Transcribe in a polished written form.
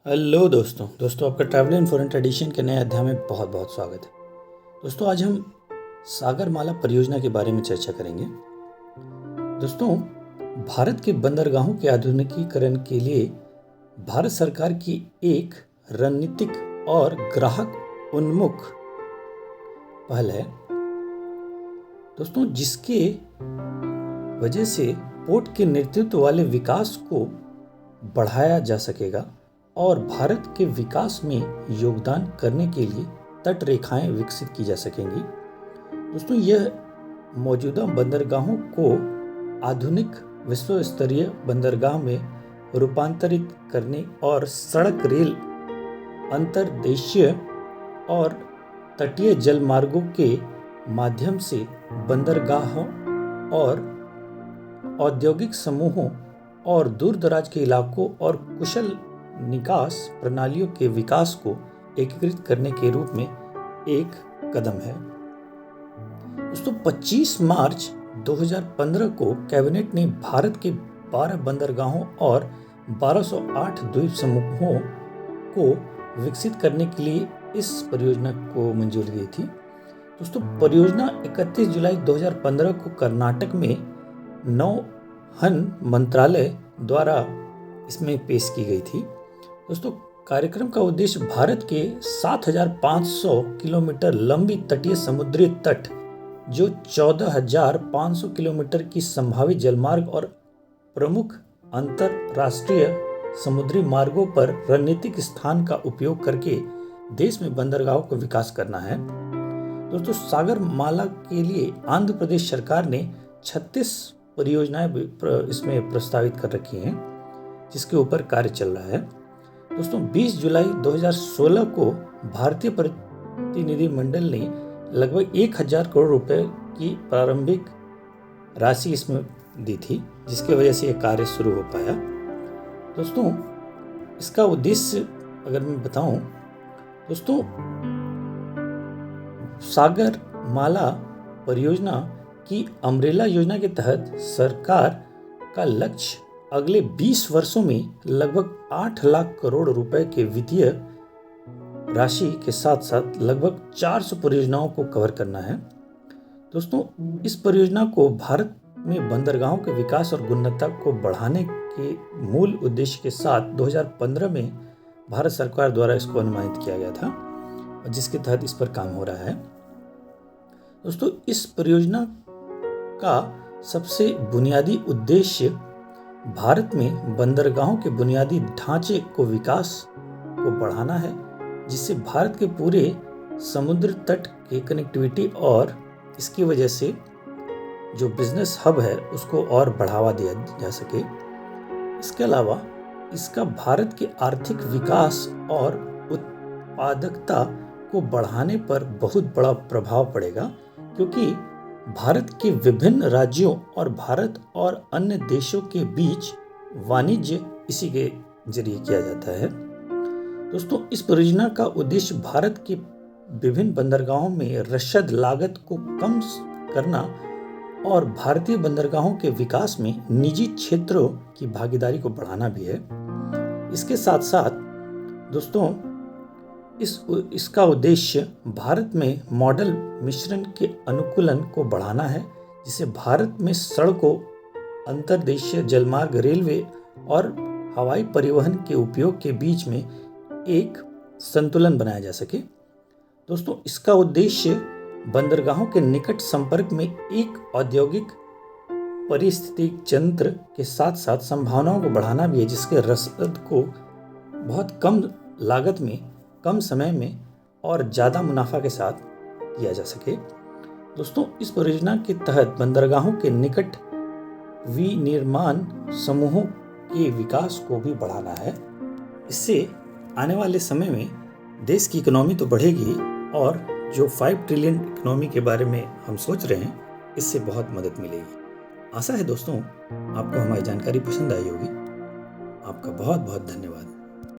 Hello दोस्तों आपका travel in foreign tradition के नए अध्याय में बहुत बहुत स्वागत है। दोस्तों आज हम सागरमाला परियोजना के बारे में चर्चा करेंगे। दोस्तों भारत के बंदरगाहों के आधुनिकीकरण के लिए भारत सरकार की एक रणनीतिक और ग्राहक उन्मुख पहल है दोस्तों, जिसके वजह से पोर्ट के नेतृत्व वाले विकास को बढ़ाया जा सकेगा और भारत के विकास में योगदान करने के लिए तट रेखाएं विकसित की जा सकेंगी। दोस्तों यह मौजूदा बंदरगाहों को आधुनिक विश्व स्तरीय बंदरगाह में रूपांतरित करने और सड़क, रेल, अंतर्देशीय और तटीय जल मार्गों के माध्यम से बंदरगाहों और औद्योगिक समूहों और दूर दराज के इलाकों और कुशल निकास प्रणालियों के विकास को एकीकृत करने के रूप में एक कदम है। दोस्तों 25 मार्च 2015 को कैबिनेट ने भारत के 12 बंदरगाहों और 1208 द्वीप समूहों को विकसित करने के लिए इस परियोजना को मंजूरी दी थी। दोस्तों परियोजना 31 जुलाई 2015 को कर्नाटक में नौवहन मंत्रालय द्वारा इसमें पेश की गई थी। दोस्तों कार्यक्रम का उद्देश्य भारत के 7,500 किलोमीटर लंबी तटीय समुद्री तट, जो 14,500 किलोमीटर की संभावित जलमार्ग और प्रमुख अंतरराष्ट्रीय समुद्री मार्गों पर रणनीतिक स्थान का उपयोग करके देश में बंदरगाहों का विकास करना है। दोस्तों सागरमाला के लिए आंध्र प्रदेश सरकार ने 36 परियोजनाएं इसमें प्रस्तावित कर रखी हैं, जिसके ऊपर कार्य चल रहा है। दोस्तों 20 जुलाई 2016 को भारतीय प्रतिनिधिमंडल ने लगभग 1,000 करोड़ रुपए की प्रारंभिक राशि इसमें दी थी, जिसकी वजह से यह कार्य शुरू हो पाया। दोस्तों इसका उद्देश्य अगर मैं बताऊं, दोस्तों सागरमाला परियोजना की अम्ब्रेला योजना के तहत सरकार का लक्ष्य अगले 20 वर्षों में लगभग 8 लाख करोड़ रुपए के वित्तीय राशि के साथ साथ लगभग 400 परियोजनाओं को कवर करना है। दोस्तों इस परियोजना को भारत में बंदरगाहों के विकास और गुणवत्ता को बढ़ाने के मूल उद्देश्य के साथ 2015 में भारत सरकार द्वारा इसको अनुमानित किया गया था, जिसके तहत इस पर काम हो रहा है। दोस्तों इस परियोजना का सबसे बुनियादी उद्देश्य भारत में बंदरगाहों के बुनियादी ढांचे को विकास को बढ़ाना है, जिससे भारत के पूरे समुद्र तट की कनेक्टिविटी और इसकी वजह से जो बिजनेस हब है उसको और बढ़ावा दिया जा सके। इसके अलावा इसका भारत के आर्थिक विकास और उत्पादकता को बढ़ाने पर बहुत बड़ा प्रभाव पड़ेगा, क्योंकि भारत के विभिन्न राज्यों और भारत और अन्य देशों के बीच वाणिज्य इसी के जरिए किया जाता है। दोस्तों इस परियोजना का उद्देश्य भारत के विभिन्न बंदरगाहों में रसद लागत को कम करना और भारतीय बंदरगाहों के विकास में निजी क्षेत्रों की भागीदारी को बढ़ाना भी है। इसके साथ साथ दोस्तों इसका उद्देश्य भारत में मॉडल मिश्रण के अनुकूलन को बढ़ाना है, जिससे भारत में सड़कों, अंतर्देशीय जलमार्ग, रेलवे और हवाई परिवहन के उपयोग के बीच में एक संतुलन बनाया जा सके। दोस्तों इसका उद्देश्य बंदरगाहों के निकट संपर्क में एक औद्योगिक पारिस्थितिक तंत्र के साथ साथ संभावनाओं को बढ़ाना भी है, जिसके रसद को बहुत कम लागत में, कम समय में और ज़्यादा मुनाफा के साथ किया जा सके। दोस्तों इस परियोजना के तहत बंदरगाहों के निकट विनिर्माण समूहों के विकास को भी बढ़ाना है। इससे आने वाले समय में देश की इकोनॉमी तो बढ़ेगी और जो 5 ट्रिलियन इकोनॉमी के बारे में हम सोच रहे हैं, इससे बहुत मदद मिलेगी। आशा है दोस्तों आपको हमारी जानकारी पसंद आई होगी। आपका बहुत बहुत धन्यवाद।